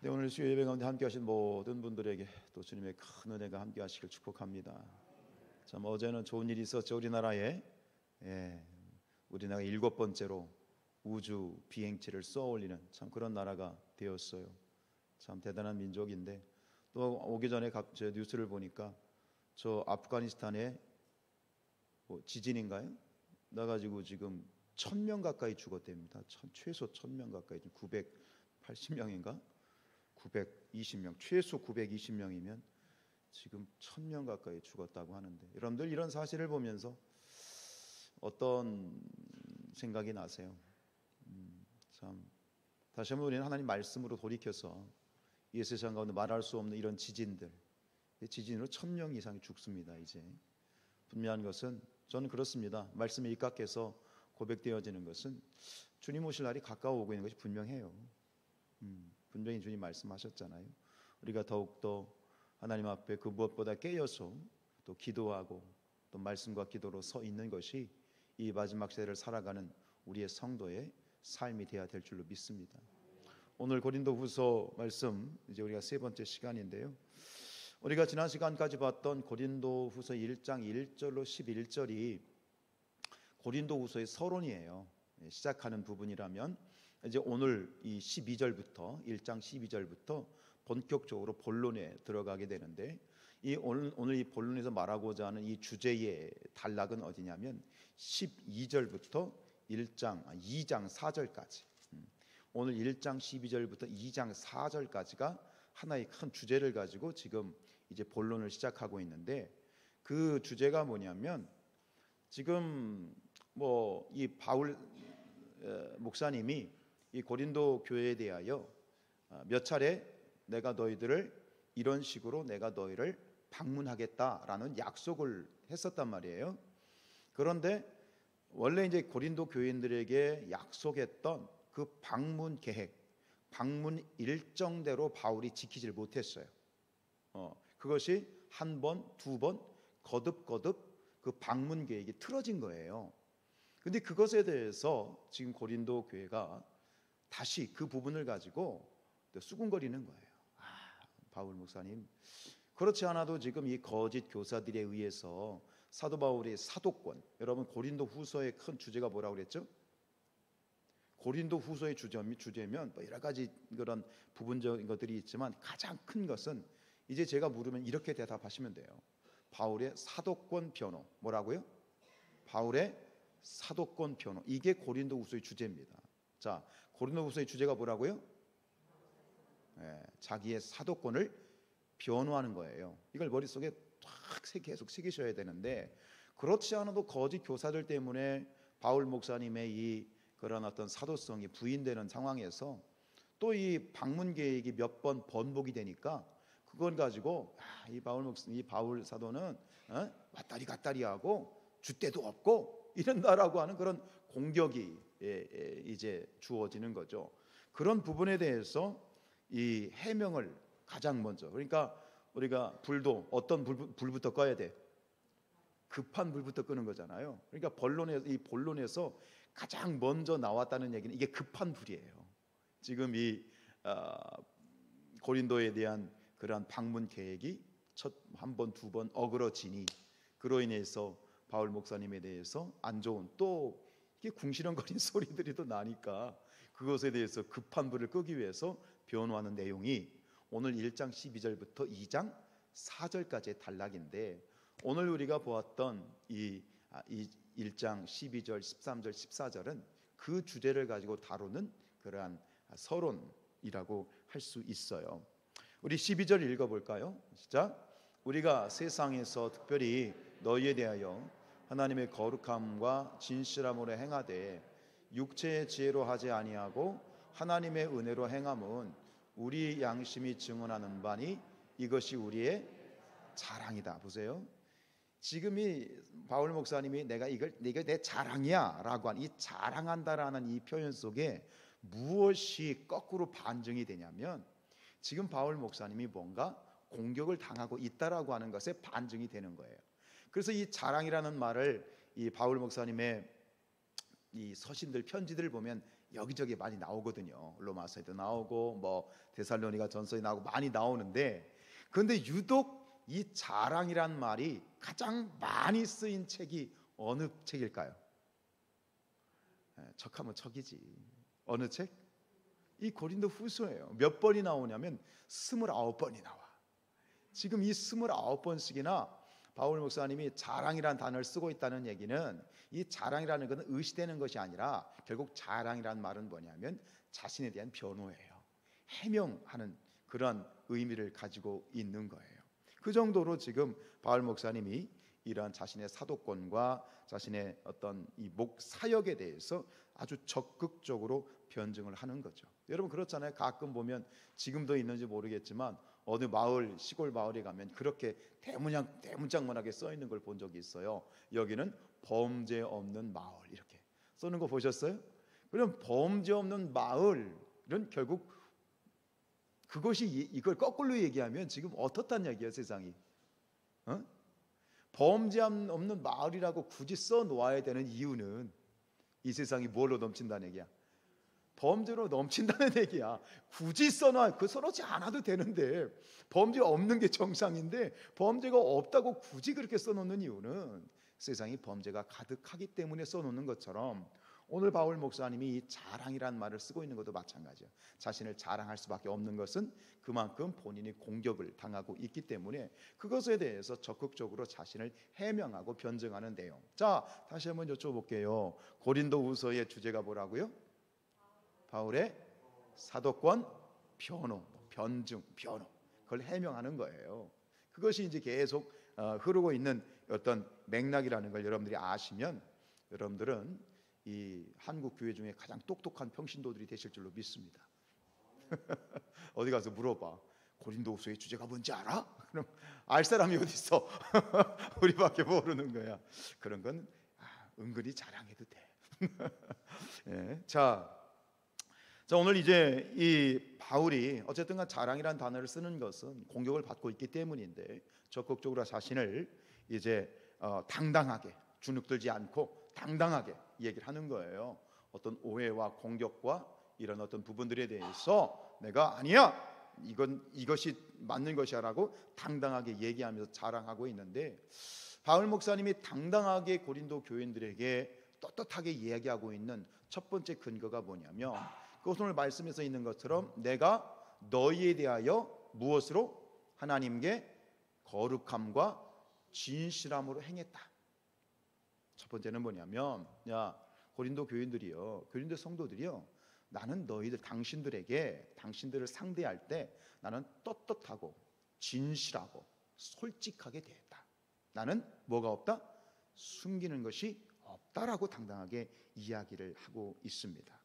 네, 오늘 수요 예배 가운데 함께 하신 모든 분들에게 또 주님의 큰 은혜가 함께 하시길 축복합니다. 참 어제는 좋은 일이 있었죠. 우리나라에 우리나라가 7번째로 우주 비행체를 쏘아 올리는 참 그런 나라가 되었어요. 참 대단한 민족인데 또 오기 전에 제 뉴스를 보니까 저 아프가니스탄에 지진인가요? 나가지고 지금 1000명 가까이 죽었답니다. 최소 1000명 가까이, 980명인가? 920명, 최소 920명이면 지금 1000명 가까이 죽었다고 하는데, 여러분들 이런 사실을 보면서 어떤 생각이 나세요? 참 다시 한번 우리는 하나님 말씀으로 돌이켜서 이 세상 가운데 말할 수 없는 이런 지진으로 1000명 이상이 죽습니다. 이제 분명한 것은 저는 그렇습니다. 말씀에 입각해서 고백되어지는 것은 주님 오실 날이 가까워오고 있는 것이 분명해요. 분명히 주님 말씀하셨잖아요. 우리가 더욱더 하나님 앞에 그 무엇보다 깨어서 또 기도하고 또 말씀과 기도로 서 있는 것이 이 마지막 세대를 살아가는 우리의 성도의 삶이 되어야 될 줄로 믿습니다. 오늘 고린도후서 말씀, 이제 우리가 세 번째 시간인데요, 우리가 지난 시간까지 봤던 고린도후서 1장 1절로 11절이 고린도후서의 서론이에요. 시작하는 부분이라면 이제 오늘 이 12절부터 1장 12절부터 본격적으로 본론에 들어가게 되는데, 오늘 이 본론에서 말하고자 하는 이 주제의 단락은 어디냐면 12절부터 2장 4절까지, 오늘 1장 12절부터 2장 4절까지가 하나의 큰 주제를 가지고 지금 이제 본론을 시작하고 있는데, 그 주제가 뭐냐면 지금 이 바울 목사님이 이 고린도 교회에 대하여 몇 차례 내가 너희들을 이런 식으로 내가 너희를 방문하겠다라는 약속을 했었단 말이에요. 그런데 원래 이제 고린도 교인들에게 약속했던 그 방문 계획, 방문 일정대로 바울이 지키질 못했어요. 그것이 한 번, 두 번 거듭 그 방문 계획이 틀어진 거예요. 근데 그것에 대해서 지금 고린도 교회가 다시 그 부분을 가지고 수군거리는 거예요. 바울 목사님, 그렇지 않아도 지금 이 거짓 교사들에 의해서 사도 바울의 사도권, 여러분 고린도 후서의 큰 주제가 뭐라고 그랬죠? 고린도 후서의 주제면 여러 가지 그런 부분적인 것들이 있지만 가장 큰 것은 이제 제가 물으면 이렇게 대답하시면 돼요. 바울의 사도권 변호. 뭐라고요? 바울의 사도권 변호. 이게 고린도 후서의 주제입니다. 자, 고린도 후서의 주제가 뭐라고요? 자기의 사도권을 변호하는 거예요. 이걸 머릿속에 계속 새기셔야 되는데, 그렇지 않아도 거짓 교사들 때문에 바울 목사님의 이 그런 어떤 사도성이 부인되는 상황에서 또 이 방문 계획이 몇 번 번복이 되니까 그건 가지고 이 바울 사도는 왔다리 갔다리 하고 줏대도 없고 이런다라고 하는 그런 공격이 이제 주어지는 거죠. 그런 부분에 대해서 이 해명을 가장 먼저, 그러니까 우리가 불도 어떤 불부터 꺼야 돼? 급한 불부터 끄는 거잖아요. 그러니까 이 본론에서 가장 먼저 나왔다는 얘기는 이게 급한 불이에요. 지금 이 고린도에 대한 그러한 방문 계획이 한 번, 두 번 어그러지니 그로 인해서 바울 목사님에 대해서 안 좋은, 또 이게 궁시렁거리는 소리들이 또 나니까 그것에 대해서 급한 불을 끄기 위해서 변호하는 내용이 오늘 1장 12절부터 2장 4절까지의 단락인데, 오늘 우리가 보았던 이 1장 12절, 13절, 14절은 그 주제를 가지고 다루는 그러한 서론이라고 할 수 있어요. 우리 12절 읽어볼까요? 시작. 우리가 세상에서 특별히 너희에 대하여 하나님의 거룩함과 진실함으로 행하되 육체의 지혜로 하지 아니하고 하나님의 은혜로 행함은 우리 양심이 증언하는 바니 이것이 우리의 자랑이다. 보세요. 지금 이 바울 목사님이 내가 내 자랑이야 라고 한 이 자랑한다라는 이 표현 속에 무엇이 거꾸로 반증이 되냐면, 지금 바울 목사님이 뭔가 공격을 당하고 있다라고 하는 것에 반증이 되는 거예요. 그래서 이 자랑이라는 말을 이 바울 목사님의 이 서신들 편지들을 보면 여기저기 많이 나오거든요. 로마서에도 나오고 뭐 데살로니가 전서에 나오고 많이 나오는데, 그런데 유독 이 자랑이란 말이 가장 많이 쓰인 책이 어느 책일까요? 척하면 척이지. 어느 책? 이 고린도 후서예요. 몇 번이 나오냐면 29번이 나와. 지금 이 29번씩이나 바울 목사님이 자랑이라는 단어를 쓰고 있다는 얘기는, 이 자랑이라는 것은 의시되는 것이 아니라 결국 자랑이라는 말은 뭐냐면 자신에 대한 변호예요. 해명하는 그런 의미를 가지고 있는 거예요. 그 정도로 지금 바울 목사님이 이러한 자신의 사도권과 자신의 어떤 이 목 사역에 대해서 아주 적극적으로 변증을 하는 거죠. 여러분 그렇잖아요. 가끔 보면 지금도 있는지 모르겠지만 어느 마을, 시골 마을에 가면 그렇게 대문짝만하게 써 있는 걸 본 적이 있어요. 여기는 범죄 없는 마을, 이렇게 써는 거 보셨어요? 그럼 범죄 없는 마을은 결국 그것이, 이걸 거꾸로 얘기하면 지금 어떻단 얘기야 세상이? 범죄 없는 마을이라고 굳이 써 놓아야 되는 이유는 이 세상이 뭘로 넘친다는 얘기야? 범죄로 넘친다는 얘기야. 굳이 써놔. 그 써놓지 않아도 되는데, 범죄 없는 게 정상인데 범죄가 없다고 굳이 그렇게 써놓는 이유는 세상이 범죄가 가득하기 때문에 써놓는 것처럼, 오늘 바울 목사님이 이 자랑이란 말을 쓰고 있는 것도 마찬가지예요. 자신을 자랑할 수밖에 없는 것은 그만큼 본인이 공격을 당하고 있기 때문에 그것에 대해서 적극적으로 자신을 해명하고 변증하는 내용. 자, 다시 한번 여쭤볼게요. 고린도후서의 주제가 뭐라고요? 바울의 사도권 변호, 변증, 변호, 그걸 해명하는 거예요. 그것이 이제 계속 흐르고 있는 어떤 맥락이라는 걸 여러분들이 아시면 여러분들은 이 한국 교회 중에 가장 똑똑한 평신도들이 되실 줄로 믿습니다. 어디 가서 물어봐. 고린도후서의 주제가 뭔지 알아? 그럼 알 사람이 어디 있어? 우리밖에 모르는 거야. 그런 건 은근히 자랑해도 돼. 예, 자, 오늘 이제 이 바울이 어쨌든간 자랑이란 단어를 쓰는 것은 공격을 받고 있기 때문인데, 적극적으로 자신을 이제 당당하게, 주눅들지 않고 당당하게 얘기를 하는 거예요. 어떤 오해와 공격과 이런 어떤 부분들에 대해서 내가 아니야, 이것이 맞는 것이야라고 당당하게 얘기하면서 자랑하고 있는데, 바울 목사님이 당당하게 고린도 교인들에게 떳떳하게 이야기하고 있는 첫 번째 근거가 뭐냐면, 그것은 오늘 말씀에서 있는 것처럼 내가 너희에 대하여 무엇으로? 하나님께 거룩함과 진실함으로 행했다. 첫 번째는 뭐냐면, 야 고린도 교인들이요, 고린도 성도들이요, 나는 너희들 당신들을 상대할 때 나는 떳떳하고 진실하고 솔직하게 대했다. 나는 뭐가 없다? 숨기는 것이 없다라고 당당하게 이야기를 하고 있습니다.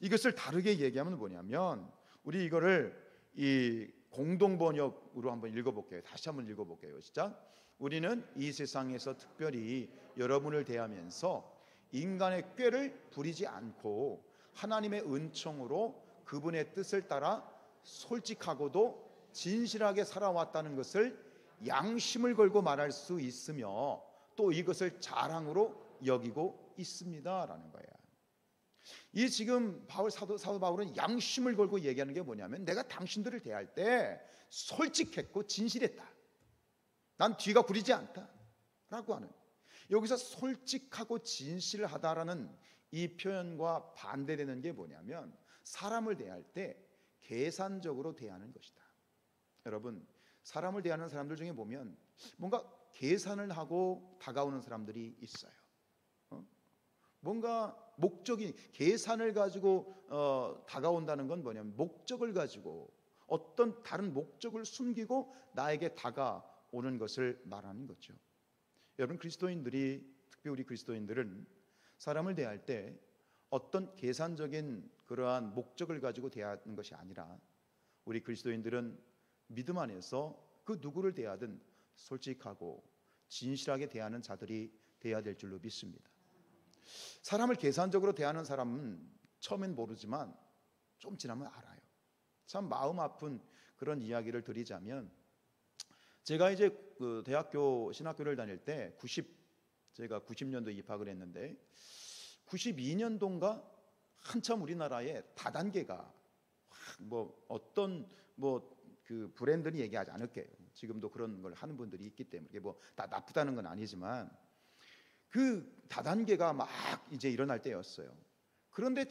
이것을 다르게 얘기하면 뭐냐면, 우리 이거를 이 공동 번역으로 한번 읽어볼게요. 다시 한번 읽어볼게요. 시작. 우리는 이 세상에서 특별히 여러분을 대하면서 인간의 꾀를 부리지 않고 하나님의 은총으로 그분의 뜻을 따라 솔직하고도 진실하게 살아왔다는 것을 양심을 걸고 말할 수 있으며 또 이것을 자랑으로 여기고 있습니다라는 거예요. 이 지금 사도 바울은 양심을 걸고 얘기하는 게 뭐냐면, 내가 당신들을 대할 때 솔직했고 진실했다. 난 뒤가 구리지 않다라고 하는, 여기서 솔직하고 진실하다라는 이 표현과 반대되는 게 뭐냐면, 사람을 대할 때 계산적으로 대하는 것이다. 여러분, 사람을 대하는 사람들 중에 보면 뭔가 계산을 하고 다가오는 사람들이 있어요. 뭔가 목적이, 계산을 가지고 다가온다는 건 뭐냐면, 목적을 가지고 어떤 다른 목적을 숨기고 나에게 다가오는 것을 말하는 거죠. 여러분, 그리스도인들이, 특히 우리 그리스도인들은 사람을 대할 때 어떤 계산적인 그러한 목적을 가지고 대하는 것이 아니라, 우리 그리스도인들은 믿음 안에서 그 누구를 대하든 솔직하고 진실하게 대하는 자들이 되어야 될 줄로 믿습니다. 사람을 계산적으로 대하는 사람은 처음엔 모르지만 좀 지나면 알아요. 참 마음 아픈 그런 이야기를 드리자면, 제가 이제 그 대학교 신학교를 다닐 때 제가 90년도에 입학을 했는데, 92년도인가 한참 우리나라에 다단계가 뭐 어떤 그 브랜드는 얘기하지 않을게요. 지금도 그런 걸 하는 분들이 있기 때문에 이게 뭐 다 나쁘다는 건 아니지만 그 다단계가 막 이제 일어날 때였어요. 그런데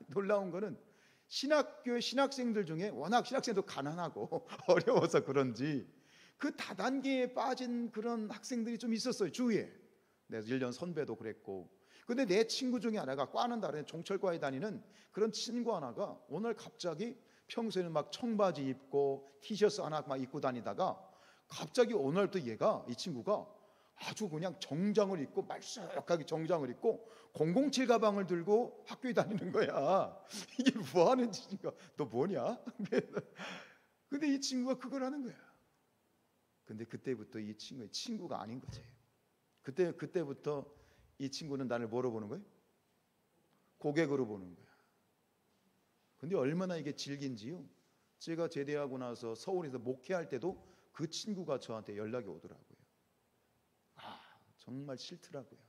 놀라운 거는 신학교의 신학생들 중에 워낙 신학생도 가난하고 어려워서 그런지 그 다단계에 빠진 그런 학생들이 좀 있었어요. 주위에. 내 1년 선배도 그랬고. 근데 내 친구 중에 하나가 과는 다른 종철과에 다니는 그런 친구 하나가 오늘 갑자기 평소에는 막 청바지 입고 티셔츠 하나 막 입고 다니다가 갑자기 오늘 또 이 친구가 아주 그냥 정장을 입고 말쑥하게 정장을 입고 007 가방을 들고 학교에 다니는 거야. 이게 뭐 하는 짓인가? 너 뭐냐? 근데 이 친구가 그걸 하는 거야. 근데 그때부터 이 친구의 친구가 아닌 거지. 그때부터 이 친구는 나를 뭐로 보는 거예요? 고객으로 보는 거야. 근데 얼마나 이게 질긴지요. 제가 제대하고 나서 서울에서 목회할 때도 그 친구가 저한테 연락이 오더라고요. 정말 싫더라고요.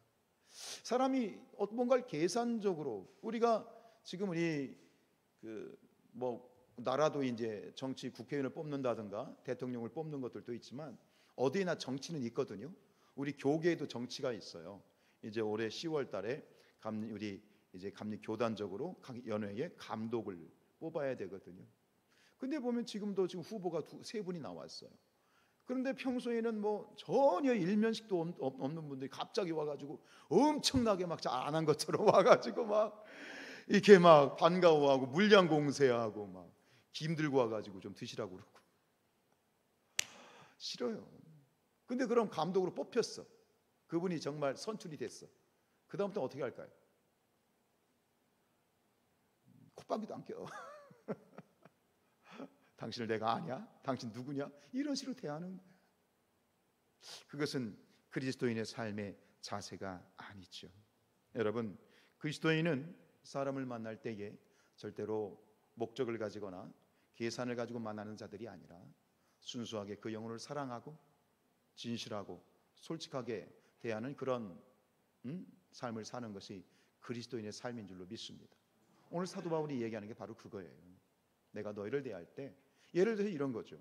사람이 뭔가를 계산적으로 우리가 지금 우리 나라도 이제 정치 국회의원을 뽑는다든가 대통령을 뽑는 것들도 있지만 어디나 정치는 있거든요. 우리 교계에도 정치가 있어요. 이제 올해 10월달에 우리 이제 감리 교단적으로 각 연회에 감독을 뽑아야 되거든요. 근데 보면 지금 후보가 세 분이 나왔어요. 그런데 평소에는 뭐 전혀 일면식도 없는 분들이 갑자기 와가지고 엄청나게 막 잘안한 것처럼 와가지고 막 이렇게 막 반가워하고 물량 공세하고 막 김 들고 와가지고 좀 드시라고 그러고 싫어요. 근데 그럼 감독으로 뽑혔어. 그분이 정말 선출이 됐어. 그 다음부터 어떻게 할까요? 콧방귀도 안 껴. 당신을 내가 아냐? 당신 누구냐? 이런 식으로 대하는 거야. 그것은 그리스도인의 삶의 자세가 아니죠. 여러분, 그리스도인은 사람을 만날 때에 절대로 목적을 가지거나 계산을 가지고 만나는 자들이 아니라 순수하게 그 영혼을 사랑하고 진실하고 솔직하게 대하는 그런 삶을 사는 것이 그리스도인의 삶인 줄로 믿습니다. 오늘 사도 바울이 얘기하는 게 바로 그거예요. 내가 너희를 대할 때 예를 들어서 이런 거죠.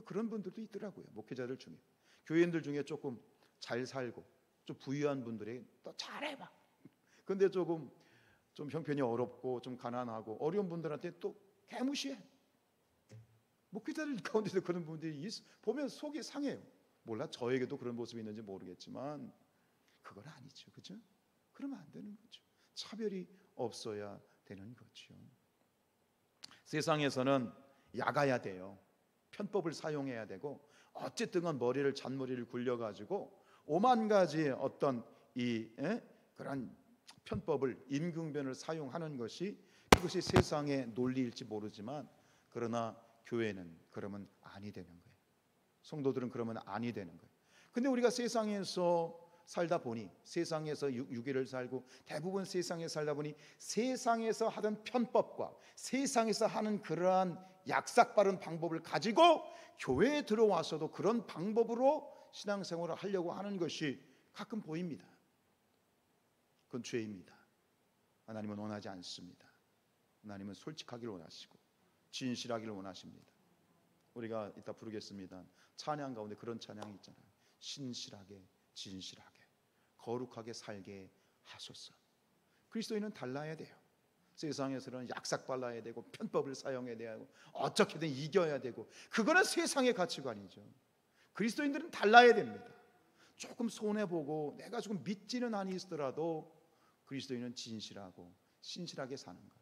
그런 분들도 있더라고요. 목회자들 중에 교인들 중에 조금 잘 살고 좀 부유한 분들이 또 잘해봐. 근데 좀 형편이 어렵고 좀 가난하고 어려운 분들한테 또 개무시해. 목회자들 가운데서 그런 분들이 보면 속이 상해요. 몰라 저에게도 그런 모습이 있는지 모르겠지만 그건 아니죠. 그죠? 그러면 안 되는 거죠. 차별이 없어야 되는 거죠. 세상에서는 약아야 돼요. 편법을 사용해야 되고 어쨌든 머리를 잔머리를 굴려가지고 오만 가지 어떤 그런 편법을 임금변을 사용하는 그것이 세상의 논리일지 모르지만 그러나 교회는 그러면 아니 되는 거예요. 성도들은 그러면 아니 되는 거예요. 근데 우리가 세상에서 살다 보니 세상에서 유기를 살고 대부분 세상에 살다 보니 세상에서 하던 편법과 세상에서 하는 그러한 약삭빠른 방법을 가지고 교회에 들어와서도 그런 방법으로 신앙생활을 하려고 하는 것이 가끔 보입니다. 그건 죄입니다. 하나님은 원하지 않습니다. 하나님은 솔직하기를 원하시고 진실하기를 원하십니다. 우리가 이따 부르겠습니다. 찬양 가운데 그런 찬양이 있잖아요. 신실하게 진실하게 거룩하게 살게 하소서. 그리스도인은 달라야 돼요. 세상에서는 약삭발라야 되고 편법을 사용해야 되고 어떻게든 이겨야 되고 그거는 세상의 가치관이죠. 그리스도인들은 달라야 됩니다. 조금 손해보고 내가 조금 믿지는 아니더라도 그리스도인은 진실하고 신실하게 사는 것,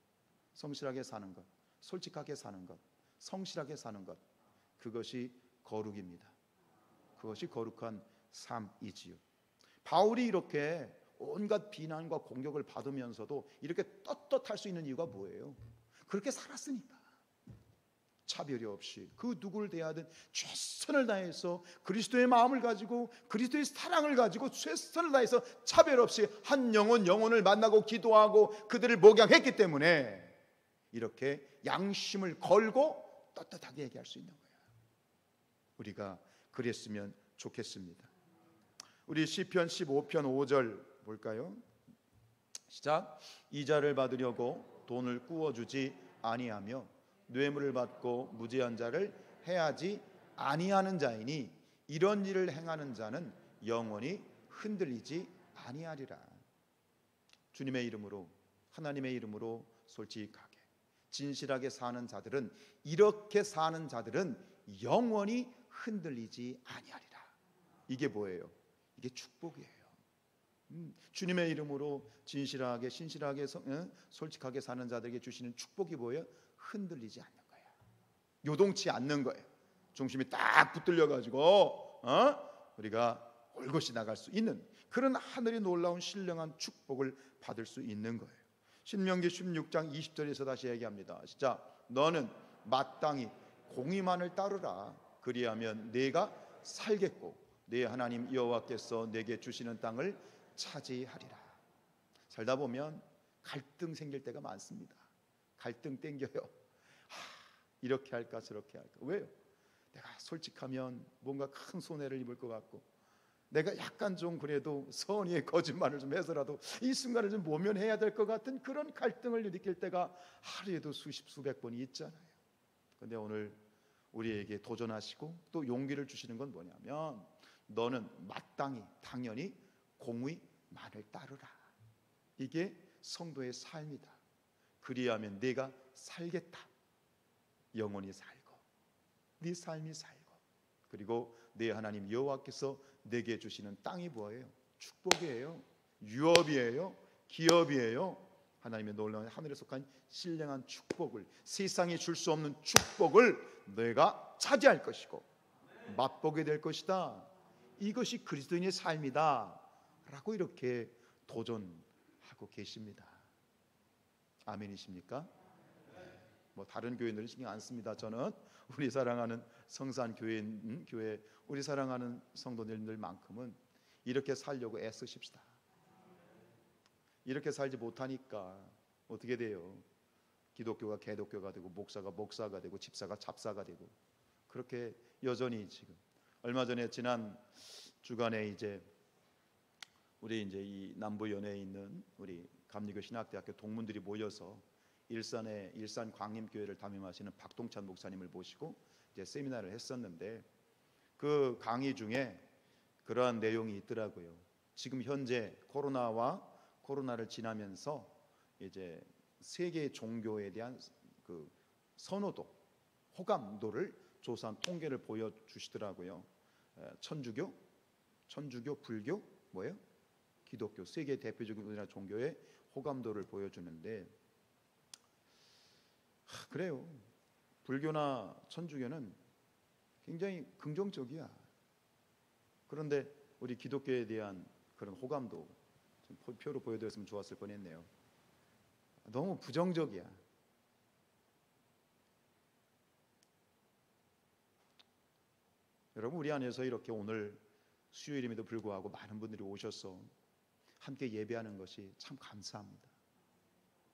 성실하게 사는 것, 솔직하게 사는 것, 성실하게 사는 것, 그것이 거룩입니다. 그것이 거룩한 삶이지요. 바울이 이렇게 온갖 비난과 공격을 받으면서도 이렇게 떳떳할 수 있는 이유가 뭐예요? 그렇게 살았으니까. 차별이 없이 그 누구를 대하든 최선을 다해서 그리스도의 마음을 가지고 그리스도의 사랑을 가지고 최선을 다해서 차별 없이 한 영혼을 만나고 기도하고 그들을 목양했기 때문에 이렇게 양심을 걸고 떳떳하게 얘기할 수 있는 거예요. 우리가 그랬으면 좋겠습니다. 우리 시편 15편 5절 볼까요? 시작. 이자를 받으려고 돈을 꾸어주지 아니하며 뇌물을 받고 무죄한 자를 해하지 아니하는 자이니 이런 일을 행하는 자는 영원히 흔들리지 아니하리라. 주님의 이름으로, 하나님의 이름으로 솔직하게 진실하게 사는 자들은, 이렇게 사는 자들은 영원히 흔들리지 아니하리라. 이게 뭐예요? 이게 축복이에요. 주님의 이름으로 진실하게 신실하게 솔직하게 사는 자들에게 주시는 축복이 뭐예요? 흔들리지 않는 거예요. 요동치 않는 거예요. 중심이 딱 붙들려 가지고 우리가 올곧이 나갈 수 있는 그런 하늘의 놀라운 신령한 축복을 받을 수 있는 거예요. 신명기 16장 20절에서 다시 얘기합니다. 시작. 너는 마땅히 공의만을 따르라. 그리하면 내가 살겠고 네 하나님 여호와께서 내게 주시는 땅을 차지하리라. 살다 보면 갈등 생길 때가 많습니다. 갈등 땡겨요. 이렇게 할까 저렇게 할까. 왜요? 내가 솔직하면 뭔가 큰 손해를 입을 것 같고, 내가 약간 좀 그래도 선의의 거짓말을 좀 해서라도 이 순간을 좀 모면해야 될 것 같은 그런 갈등을 일으킬 때가 하루에도 수백 번이 있잖아요. 그런데 오늘 우리에게 도전하시고 또 용기를 주시는 건 뭐냐면, 너는 마땅히 당연히 공의만을 따르라. 이게 성도의 삶이다. 그리하면 네가 살겠다. 영원히 살고 네 삶이 살고, 그리고 네 하나님 여호와께서 내게 주시는 땅이 뭐예요? 축복이에요. 유업이에요. 기업이에요. 하나님의 놀라운 하늘에 속한 신령한 축복을, 세상이 줄 수 없는 축복을 내가 차지할 것이고 맛보게 될 것이다. 이것이 그리스도인의 삶이다 라고 이렇게 도전하고 계십니다. 아멘이십니까? 뭐 다른 교회들은 신경 안 씁니다. 저는 우리 사랑하는 성산 교회 우리 사랑하는 성도님들만큼은 이렇게 살려고 애쓰십시다. 이렇게 살지 못하니까 어떻게 돼요? 기독교가 개독교가 되고, 목사가 목사가 되고, 집사가 잡사가 되고, 그렇게 여전히 지금 얼마 전에 지난 주간에 우리 이 남부 연해에 있는 우리 감리교 신학대학교 동문들이 모여서 일산 광림교회를 담임하시는 박동찬 목사님을 모시고 세미나를 했었는데, 그 강의 중에 그러한 내용이 있더라고요. 지금 현재 코로나를 지나면서 이제 세계 종교에 대한 그 선호도, 호감도를 조사한 통계를 보여주시더라고요. 천주교, 불교, 기독교, 세계 대표적인 우리나라 종교의 호감도를 보여주는데, 그래요. 불교나 천주교는 굉장히 긍정적이야. 그런데 우리 기독교에 대한 그런 호감도 좀 표로 보여드렸으면 좋았을 뻔했네요. 너무 부정적이야. 여러분, 우리 안에서 이렇게 오늘 수요일임에도 불구하고 많은 분들이 오셔서 함께 예배하는 것이 참 감사합니다.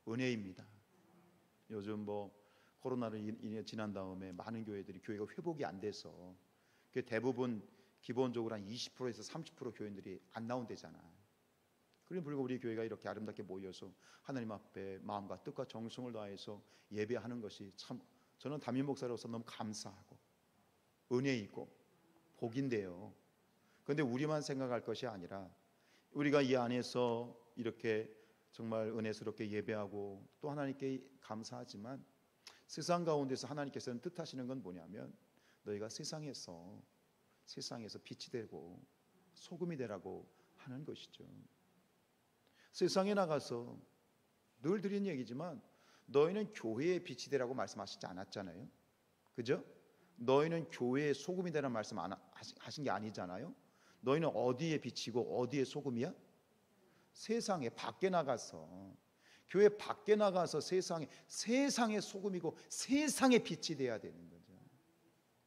은혜입니다. 요즘 코로나로 인해 지난 다음에 많은 교회가 회복이 안 돼서 대부분 기본적으로 한 20%에서 30% 교인들이 안 나온대잖아. 그럼에도 불구하고 우리 교회가 이렇게 아름답게 모여서 하나님 앞에 마음과 뜻과 정성을 다해서 예배하는 것이 참, 저는 담임 목사로서 너무 감사하고 은혜이고 복인데요. 그런데 우리만 생각할 것이 아니라 우리가 이 안에서 이렇게 정말 은혜스럽게 예배하고 또 하나님께 감사하지만, 세상 가운데서 하나님께서는 뜻하시는 건 뭐냐면, 너희가 세상에서 빛이 되고 소금이 되라고 하는 것이죠. 세상에 나가서 늘 드린 얘기지만, 너희는 교회의 빛이 되라고 말씀하시지 않았잖아요. 그죠? 너희는 교회의 소금이 되라는 말씀 하신 게 아니잖아요. 너희는 어디에 빛이고 어디에 소금이야? 세상에 밖에 나가서, 교회 밖에 나가서 세상의 소금이고 세상의 빛이 돼야 되는 거죠.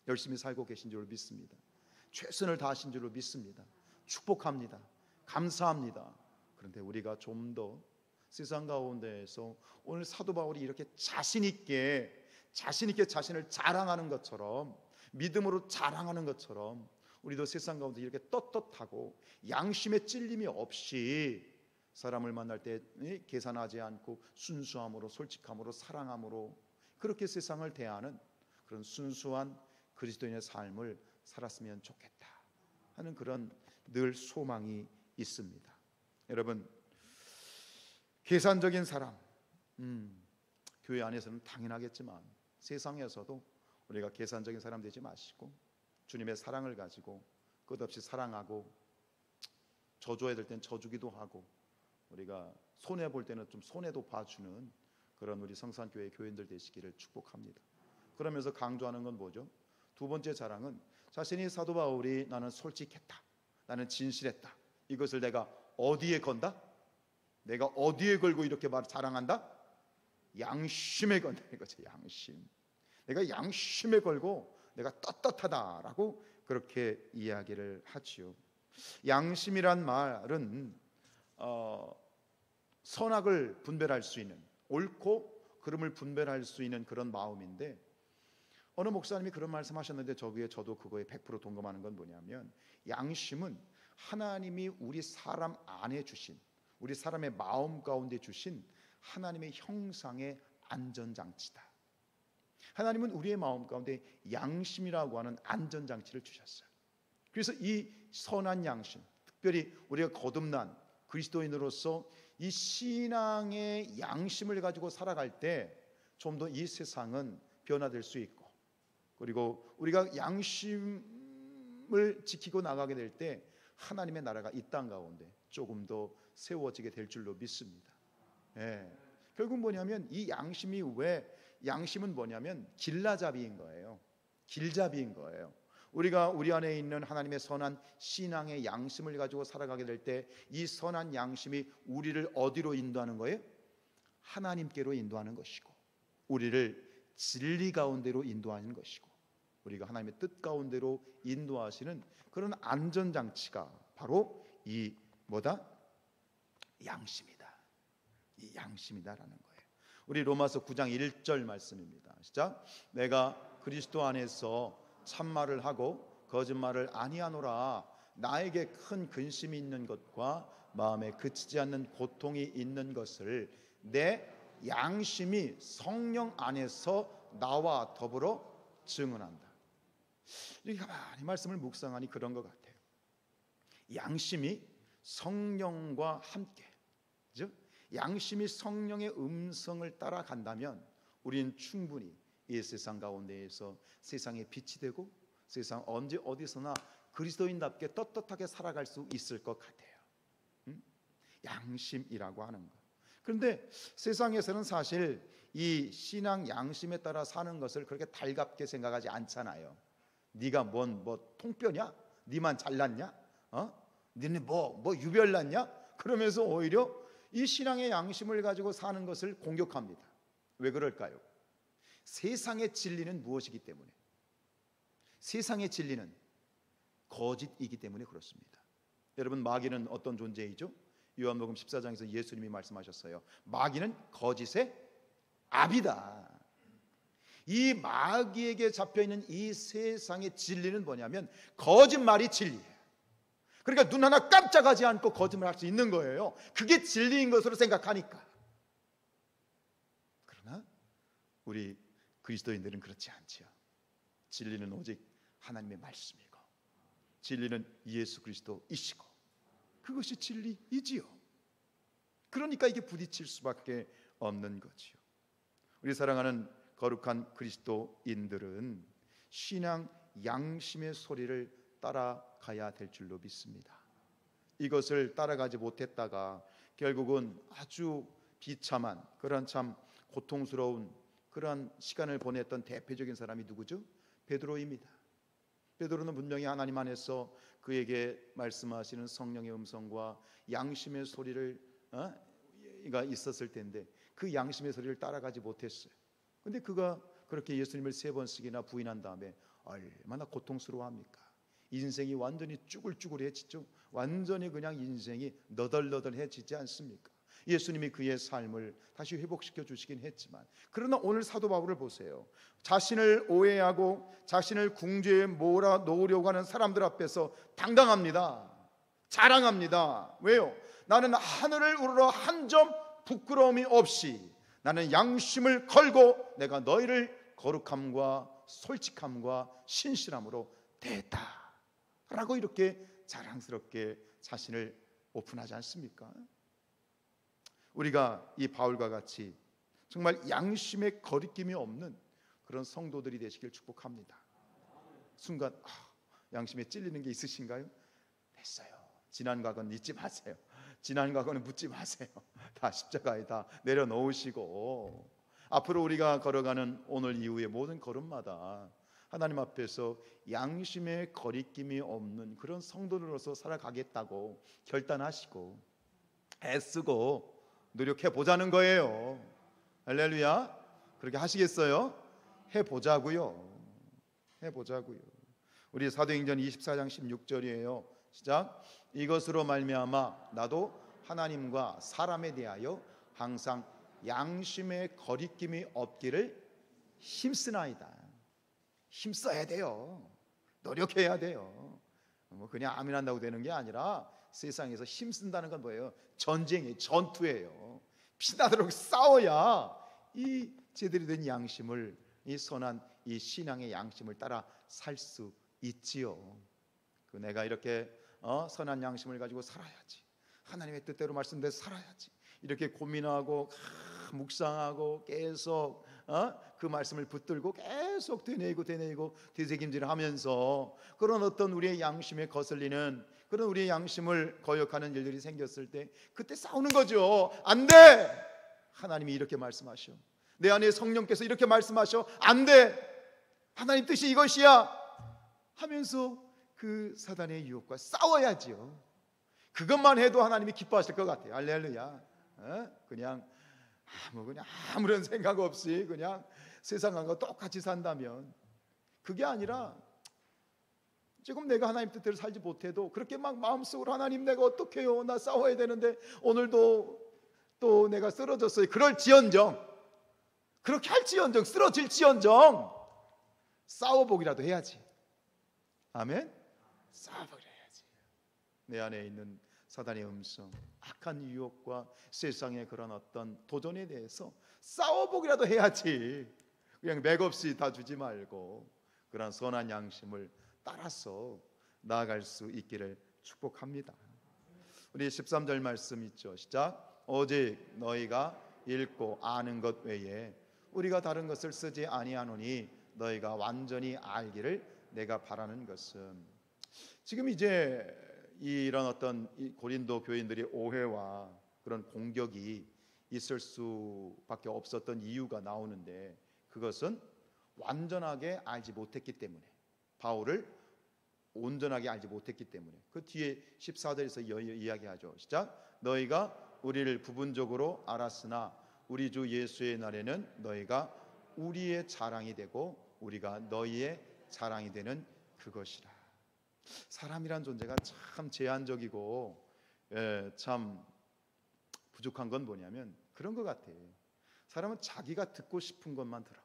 열심히 살고 계신 줄 믿습니다. 최선을 다하신 줄로 믿습니다. 축복합니다. 감사합니다. 그런데 우리가 좀 더 세상 가운데에서 오늘 사도 바울이 이렇게 자신 있게 자신을 자랑하는 것처럼, 믿음으로 자랑하는 것처럼, 우리도 세상 가운데 이렇게 떳떳하고 양심에 찔림이 없이 사람을 만날 때 계산하지 않고 순수함으로, 솔직함으로, 사랑함으로 그렇게 세상을 대하는 그런 순수한 그리스도인의 삶을 살았으면 좋겠다 하는 그런 늘 소망이 있습니다. 여러분, 계산적인 사람, 교회 안에서는 당연하겠지만 세상에서도 우리가 계산적인 사람 되지 마시고 주님의 사랑을 가지고 끝없이 사랑하고 져줘야 될 땐 져주기도 하고 우리가 손해 볼 때는 좀 손해도 봐주는 그런 우리 성산교회 교인들 되시기를 축복합니다. 그러면서 강조하는 건 뭐죠? 두 번째 자랑은 자신이 사도 바울이 나는 솔직했다, 나는 진실했다, 이것을 내가 어디에 건다? 내가 어디에 걸고 이렇게 자랑한다? 양심에 건다 이거죠. 양심. 내가 양심에 걸고 내가 떳떳하다라고 그렇게 이야기를 하지요. 양심이란 말은 선악을 분별할 수 있는, 옳고 그름을 분별할 수 있는 그런 마음인데, 어느 목사님이 그런 말씀하셨는데 저도 그거에 100% 동감하는 건 뭐냐면, 양심은 하나님이 우리 사람 안에 주신, 우리 사람의 마음 가운데 주신 하나님의 형상의 안전장치다. 하나님은 우리의 마음 가운데 양심이라고 하는 안전장치를 주셨어요. 그래서 이 선한 양심, 특별히 우리가 거듭난 그리스도인으로서 이 신앙의 양심을 가지고 살아갈 때 좀 더 이 세상은 변화될 수 있고, 그리고 우리가 양심을 지키고 나가게 될 때 하나님의 나라가 이 땅 가운데 조금 더 세워지게 될 줄로 믿습니다. 결국 뭐냐면 이 양심이 양심은 뭐냐면 길라잡이인 거예요. 길잡이인 거예요. 우리가 우리 안에 있는 하나님의 선한 신앙의 양심을 가지고 살아가게 될 때 이 선한 양심이 우리를 어디로 인도하는 거예요? 하나님께로 인도하는 것이고, 우리를 진리 가운데로 인도하는 것이고, 우리가 하나님의 뜻 가운데로 인도하시는 그런 안전장치가 바로 이 양심이다. 이 양심이다라는 거예요. 우리 로마서 9장 1절 말씀입니다. 시작. 내가 그리스도 안에서 참말을 하고 거짓말을 아니하노라. 나에게 큰 근심이 있는 것과 마음에 그치지 않는 고통이 있는 것을 내 양심이 성령 안에서 나와 더불어 증언한다. 이렇게 가만히 말씀을 묵상하니 그런 것 같아요. 양심이 성령과 함께, 즉 양심이 성령의 음성을 따라간다면 우리는 충분히 이 세상 가운데에서 세상의 빛이 되고 세상 언제 어디서나 그리스도인답게 떳떳하게 살아갈 수 있을 것 같아요. 양심이라고 하는 것. 그런데 세상에서는 사실 이 신앙 양심에 따라 사는 것을 그렇게 달갑게 생각하지 않잖아요. 네가 뭐 통뼈냐? 네만 잘났냐? 니네 뭐 유별났냐? 그러면서 오히려 이 신앙의 양심을 가지고 사는 것을 공격합니다. 왜 그럴까요? 세상의 진리는 무엇이기 때문에? 세상의 진리는 거짓이기 때문에 그렇습니다. 여러분, 마귀는 어떤 존재이죠? 요한복음 14장에서 예수님이 말씀하셨어요. 마귀는 거짓의 아비다. 이 마귀에게 잡혀있는 이 세상의 진리는 뭐냐면 거짓말이 진리예요. 그러니까 눈 하나 깜짝하지 않고 거짓말할 수 있는 거예요. 그게 진리인 것으로 생각하니까. 그러나 우리 그리스도인들은 그렇지 않지요. 진리는 오직 하나님의 말씀이고, 진리는 예수 그리스도이시고, 그것이 진리이지요. 그러니까 이게 부딪힐 수밖에 없는 거지요. 우리 사랑하는 거룩한 그리스도인들은 신앙 양심의 소리를 따라가야 될 줄로 믿습니다. 이것을 따라가지 못했다가 결국은 아주 비참한 그런 참 고통스러운 그런 시간을 보냈던 대표적인 사람이 누구죠? 베드로입니다. 베드로는 분명히 하나님 안에서 그에게 말씀하시는 성령의 음성과 양심의 소리를 가 있었을 텐데 그 양심의 소리를 따라가지 못했어요. 근데 그가 그렇게 예수님을 3번씩이나 부인한 다음에 얼마나 고통스러워합니까? 인생이 완전히 쭈글쭈글해지죠. 완전히 그냥 인생이 너덜너덜해지지 않습니까? 예수님이 그의 삶을 다시 회복시켜 주시긴 했지만, 그러나 오늘 사도 바울을 보세요. 자신을 오해하고 자신을 궁지에 몰아 놓으려고 하는 사람들 앞에서 당당합니다. 자랑합니다. 왜요? 나는 하늘을 우러러 한 점 부끄러움이 없이 나는 양심을 걸고 내가 너희를 거룩함과 솔직함과 신실함으로 대했다 라고 이렇게 자랑스럽게 자신을 오픈하지 않습니까? 우리가 이 바울과 같이 정말 양심의 거리낌이 없는 그런 성도들이 되시길 축복합니다. 순간 양심에 찔리는 게 있으신가요? 됐어요. 지난 과거는 잊지 마세요. 지난 과거는 묻지 마세요. 다 십자가에 다 내려놓으시고 앞으로 우리가 걸어가는 오늘 이후의 모든 걸음마다 하나님 앞에서 양심의 거리낌이 없는 그런 성도로서 살아가겠다고 결단하시고 애쓰고 노력해 보자는 거예요. 할렐루야. 그렇게 하시겠어요? 해보자고요. 해보자고요. 우리 사도행전 24장 16절이에요. 시작. 이것으로 말미암아 나도 하나님과 사람에 대하여 항상 양심의 거리낌이 없기를 힘쓰나이다. 힘써야 돼요. 노력해야 돼요. 뭐 그냥 아멘한다고 되는 게 아니라 세상에서 힘쓴다는 건 뭐예요? 전쟁이에요. 전투예요. 피나도록 싸워야 이 제대로 된 양심을, 이 선한 이 신앙의 양심을 따라 살 수 있지요. 내가 이렇게 선한 양심을 가지고 살아야지, 하나님의 뜻대로 말씀대로 살아야지, 이렇게 고민하고 묵상하고 계속 그 말씀을 붙들고 계속 되뇌이고 되새김질을 하면서 그런 어떤 우리의 양심에 거슬리는 그런 우리의 양심을 거역하는 일들이 생겼을 때 그때 싸우는 거죠. 안 돼! 하나님이 이렇게 말씀하셔. 내 안에 성령께서 이렇게 말씀하셔. 안 돼! 하나님 뜻이 이것이야! 하면서 그 사단의 유혹과 싸워야지요. 그것만 해도 하나님이 기뻐하실 것 같아요. 할렐루야. 그냥 아무런 생각 없이 그냥 세상과 똑같이 산다면, 그게 아니라 지금 내가 하나님 뜻대로 살지 못해도 그렇게 막 마음속으로 하나님 내가 어떡해요, 나 싸워야 되는데 오늘도 또 내가 쓰러졌어요. 그럴지언정, 그렇게 할지언정, 쓰러질지언정 싸워보기라도 해야지. 아멘. 싸워보기라도 해야지. 내 안에 있는 사단의 음성, 악한 유혹과 세상의 그런 어떤 도전에 대해서 싸워보기라도 해야지. 그냥 맥없이 다 주지 말고 그런 선한 양심을 따라서 나아갈 수 있기를 축복합니다. 우리 13절 말씀 있죠. 시작. 오직 너희가 읽고 아는 것 외에 우리가 다른 것을 쓰지 아니하노니 너희가 완전히 알기를 내가 바라는 것은. 지금 이제 이런 어떤 고린도 교인들의 오해와 그런 공격이 있을 수밖에 없었던 이유가 나오는데, 그것은 완전하게 알지 못했기 때문에, 바울을 온전하게 알지 못했기 때문에. 그 뒤에 14절에서 이야기하죠. 시작. 너희가 우리를 부분적으로 알았으나 우리 주 예수의 날에는 너희가 우리의 자랑이 되고 우리가 너희의 자랑이 되는 그것이라. 사람이란 존재가 참 제한적이고 참 부족한 건 뭐냐면 그런 것 같아. 사람은 자기가 듣고 싶은 것만 들어.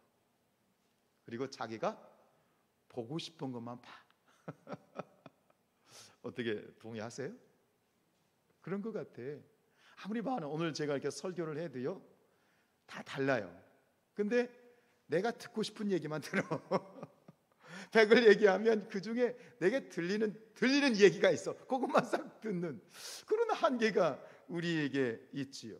그리고 자기가 보고 싶은 것만 봐. 어떻게 동의하세요? 그런 것 같아. 아무리 많아. 오늘 제가 이렇게 설교를 해도요, 다 달라요. 근데 내가 듣고 싶은 얘기만 들어. 100을 얘기하면 그 중에 내게 들리는 얘기가 있어. 그것만 싹 듣는 그런 한계가 우리에게 있지요.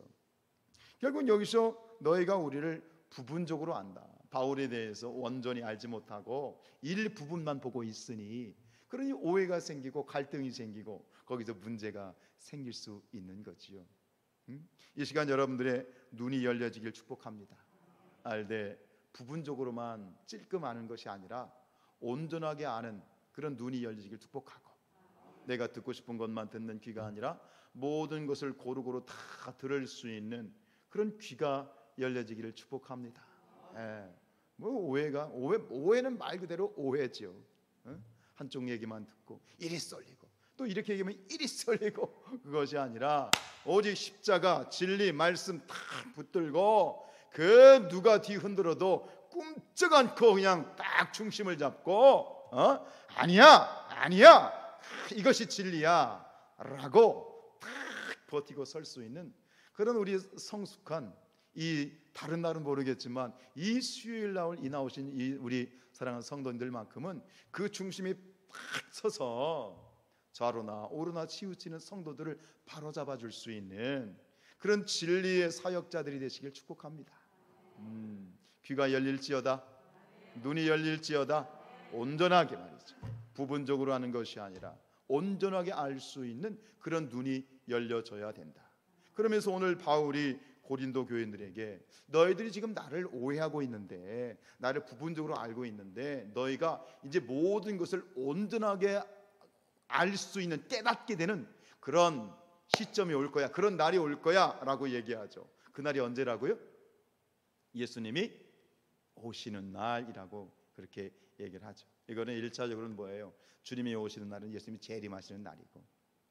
결국 여기서 너희가 우리를 부분적으로 안다. 바울에 대해서 온전히 알지 못하고 일부분만 보고 있으니 그러니 오해가 생기고 갈등이 생기고 거기서 문제가 생길 수 있는 거지요. 이 시간 여러분들의 눈이 열려지길 축복합니다. 알되 부분적으로만 찔끔 아는 것이 아니라 온전하게 아는 그런 눈이 열리기를 축복하고, 내가 듣고 싶은 것만 듣는 귀가 아니라 모든 것을 고루고루 다 들을 수 있는 그런 귀가 열려지기를 축복합니다. 오해는 말 그대로 오해죠. 한쪽 얘기만 듣고 이리 쏠리고 또 이렇게 얘기하면 이리 쏠리고, 그것이 아니라 오직 십자가 진리 말씀 다 붙들고 그 누가 뒤 흔들어도 꿈쩍 않고 그냥 딱 중심을 잡고 아니야 이것이 진리야 라고 딱 버티고 설 수 있는 그런 우리 성숙한, 이 다른 날은 모르겠지만 이 수요일 날 이 나오신 이 우리 사랑하는 성도님들만큼은 그 중심이 팍 서서 좌로나 오로나 치우치는 성도들을 바로잡아 줄 수 있는 그런 진리의 사역자들이 되시길 축복합니다. 귀가 열릴지어다, 눈이 열릴지어다, 온전하게 말이죠. 부분적으로 하는 것이 아니라 온전하게 알 수 있는 그런 눈이 열려져야 된다. 그러면서 오늘 바울이 고린도 교인들에게 너희들이 지금 나를 오해하고 있는데, 나를 부분적으로 알고 있는데, 너희가 이제 모든 것을 온전하게 알 수 있는, 깨닫게 되는 그런 시점이 올 거야, 그런 날이 올 거야 라고 얘기하죠. 그 날이 언제라고요? 예수님이 오시는 날이라고 그렇게 얘기를 하죠. 이거는 1차적으로는 뭐예요? 주님이 오시는 날은 예수님이 재림하시는 날이고,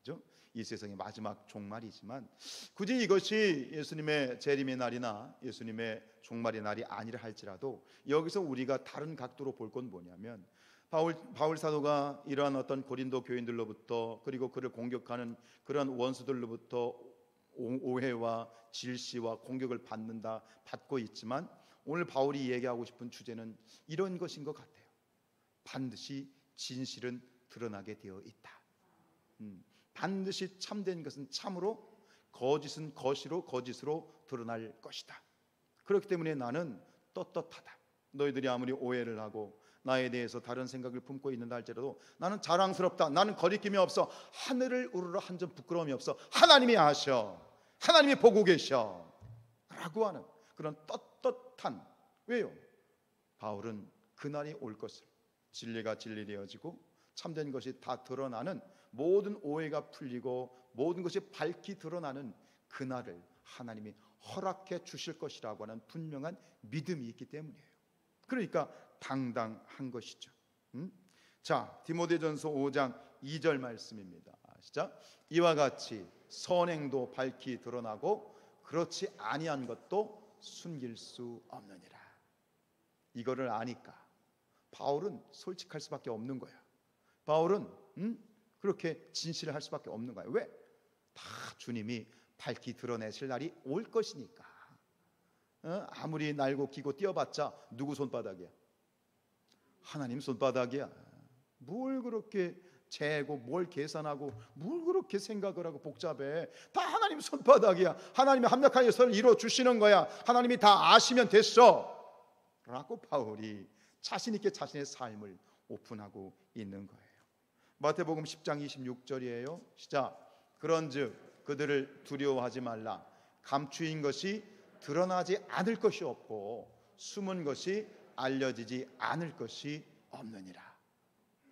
그렇죠? 이 세상의 마지막 종말이지만 굳이 이것이 예수님의 재림의 날이나 예수님의 종말의 날이 아니라 할지라도 여기서 우리가 다른 각도로 볼 건 뭐냐면, 바울 사도가 이러한 어떤 고린도 교인들로부터, 그리고 그를 공격하는 그런 원수들로부터 오해와 질시와 공격을 받고 있지만, 오늘 바울이 얘기하고 싶은 주제는 이런 것인 것 같아요. 반드시 진실은 드러나게 되어 있다. 반드시 참된 것은 참으로, 거짓은 거짓으로 드러날 것이다. 그렇기 때문에 나는 떳떳하다. 너희들이 아무리 오해를 하고 나에 대해서 다른 생각을 품고 있는다 할지라도 나는 자랑스럽다. 나는 거리낌이 없어. 하늘을 우러러 한 점 부끄러움이 없어. 하나님이 아셔. 하나님이 보고 계셔. 라고 하는 그런 떳떳한, 왜요? 바울은 그날이 올 것을, 진리가 진리되어지고 참된 것이 다 드러나는, 모든 오해가 풀리고 모든 것이 밝히 드러나는 그날을 하나님이 허락해 주실 것이라고 하는 분명한 믿음이 있기 때문이에요. 그러니까 당당한 것이죠. 자, 디모데전서 5장 2절 말씀입니다. 시작. 이와 같이 선행도 밝히 드러나고 그렇지 아니한 것도 숨길 수 없느니라. 이거를 아니까 바울은 솔직할 수밖에 없는 거야. 바울은 그렇게 진실을 할 수밖에 없는 거야. 왜? 다 주님이 밝히 드러내실 날이 올 것이니까. 아무리 날고 기고 뛰어봤자 누구 손바닥이야? 하나님 손바닥이야. 뭘 그렇게 재고 뭘 계산하고 뭘 그렇게 생각을 하고 복잡해. 다 하나님 손바닥이야. 하나님이 합력하여 서를 이루어주시는 거야. 하나님이 다 아시면 됐어 라고 바울이 자신 있게 자신의 삶을 오픈하고 있는 거예요. 마태복음 10장 26절이에요. 시작. 그런즉 그들을 두려워하지 말라. 감추인 것이 드러나지 않을 것이 없고 숨은 것이 알려지지 않을 것이 없느니라.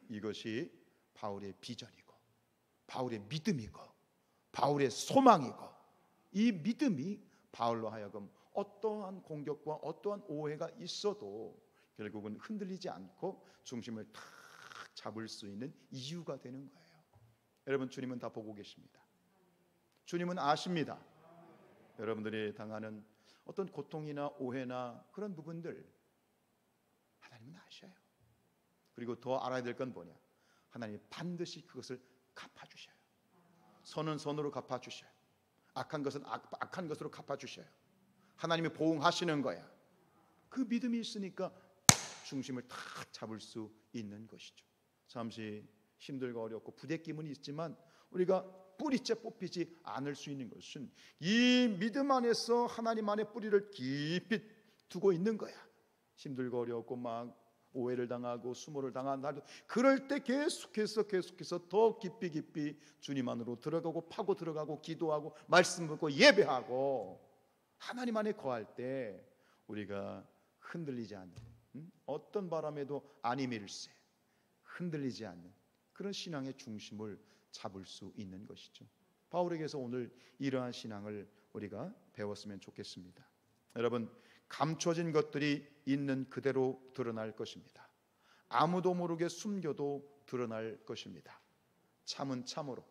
이것이 바울의 비전이고 바울의 믿음이고 바울의 소망이고, 이 믿음이 바울로 하여금 어떠한 공격과 어떠한 오해가 있어도 결국은 흔들리지 않고 중심을 탁 잡을 수 있는 이유가 되는 거예요. 여러분, 주님은 다 보고 계십니다. 주님은 아십니다. 여러분들이 당하는 어떤 고통이나 오해나 그런 부분들 하나님은 아셔요. 그리고 더 알아야 될 건 뭐냐? 하나님이 반드시 그것을 갚아주셔요. 선은 선으로 갚아주셔요. 악한 것은 악한 것으로 갚아주셔요. 하나님이 보응하시는 거야. 그 믿음이 있으니까 중심을 탁 잡을 수 있는 것이죠. 잠시 힘들고 어렵고 부대낌은 있지만 우리가 뿌리째 뽑히지 않을 수 있는 것은 이 믿음 안에서 하나님 안에 뿌리를 깊이 두고 있는 거야. 힘들고 어렵고 막 오해를 당하고 수모를 당한 날, 그럴 때 계속해서 더 깊이 주님 안으로 들어가고 파고 들어가고 기도하고 말씀 듣고 예배하고 하나님 안에 거할 때 우리가 흔들리지 않는, 어떤 바람에도 안이밀세 흔들리지 않는 그런 신앙의 중심을 잡을 수 있는 것이죠. 바울에게서 오늘 이러한 신앙을 우리가 배웠으면 좋겠습니다. 여러분, 감춰진 것들이 있는 그대로 드러날 것입니다. 아무도 모르게 숨겨도 드러날 것입니다. 참은 참으로,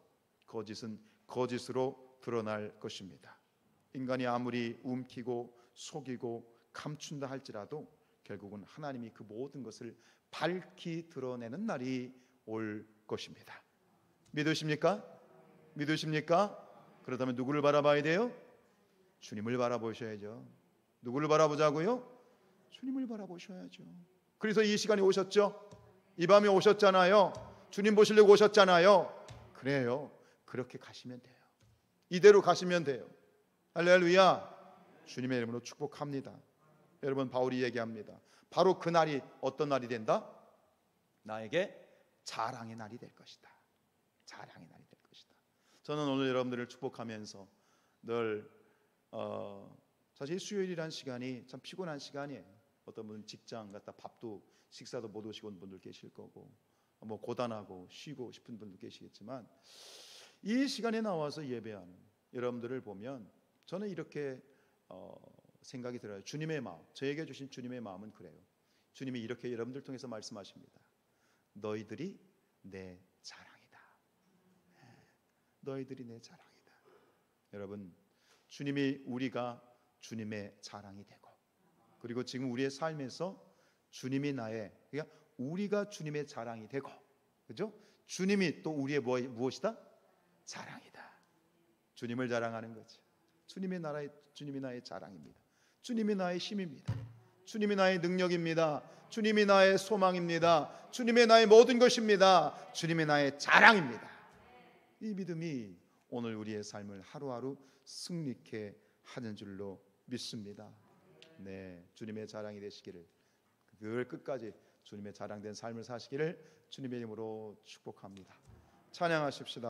거짓은 거짓으로 드러날 것입니다. 인간이 아무리 움키고 속이고 감춘다 할지라도 결국은 하나님이 그 모든 것을 밝히 드러내는 날이 올 것입니다. 믿으십니까? 믿으십니까? 그렇다면 누구를 바라봐야 돼요? 주님을 바라보셔야죠. 누구를 바라보자고요? 주님을 바라보셔야죠. 그래서 이 시간에 오셨죠. 이 밤에 오셨잖아요. 주님 보시려고 오셨잖아요. 그래요. 그렇게 가시면 돼요. 이대로 가시면 돼요. 할렐루야. 주님의 이름으로 축복합니다. 여러분, 바울이 얘기합니다. 바로 그 날이 어떤 날이 된다? 나에게 자랑의 날이 될 것이다. 자랑의 날이 될 것이다. 저는 오늘 여러분들을 축복하면서 늘 사실 수요일이란 시간이 참 피곤한 시간이에요. 어떤 분은 직장 갔다 밥도 식사도 못 오시고 온 분들 계실 거고, 뭐 고단하고 쉬고 싶은 분들 계시겠지만, 이 시간에 나와서 예배하는 여러분들을 보면 저는 이렇게 생각이 들어요. 주님의 마음, 저에게 주신 주님의 마음은 그래요. 주님이 이렇게 여러분들 통해서 말씀하십니다. 너희들이 내 자랑이다. 너희들이 내 자랑이다. 여러분, 주님이 우리가 주님의 자랑이 되고, 그리고 지금 우리의 삶에서 주님이 나의, 그러니까 우리가 주님의 자랑이 되고, 그죠? 주님이 또 우리의 무엇이다? 자랑이다. 주님을 자랑하는 거죠. 주님이 나의 자랑입니다. 주님이 나의 힘입니다. 주님이 나의 능력입니다. 주님이 나의 소망입니다. 주님이 나의 모든 것입니다. 주님이 나의 자랑입니다. 이 믿음이 오늘 우리의 삶을 하루하루 승리케 하는 줄로 믿습니다. 네, 주님의 자랑이 되시기를, 늘 끝까지 주님의 자랑된 삶을 사시기를 주님의 이름으로 축복합니다. 찬양하십시다.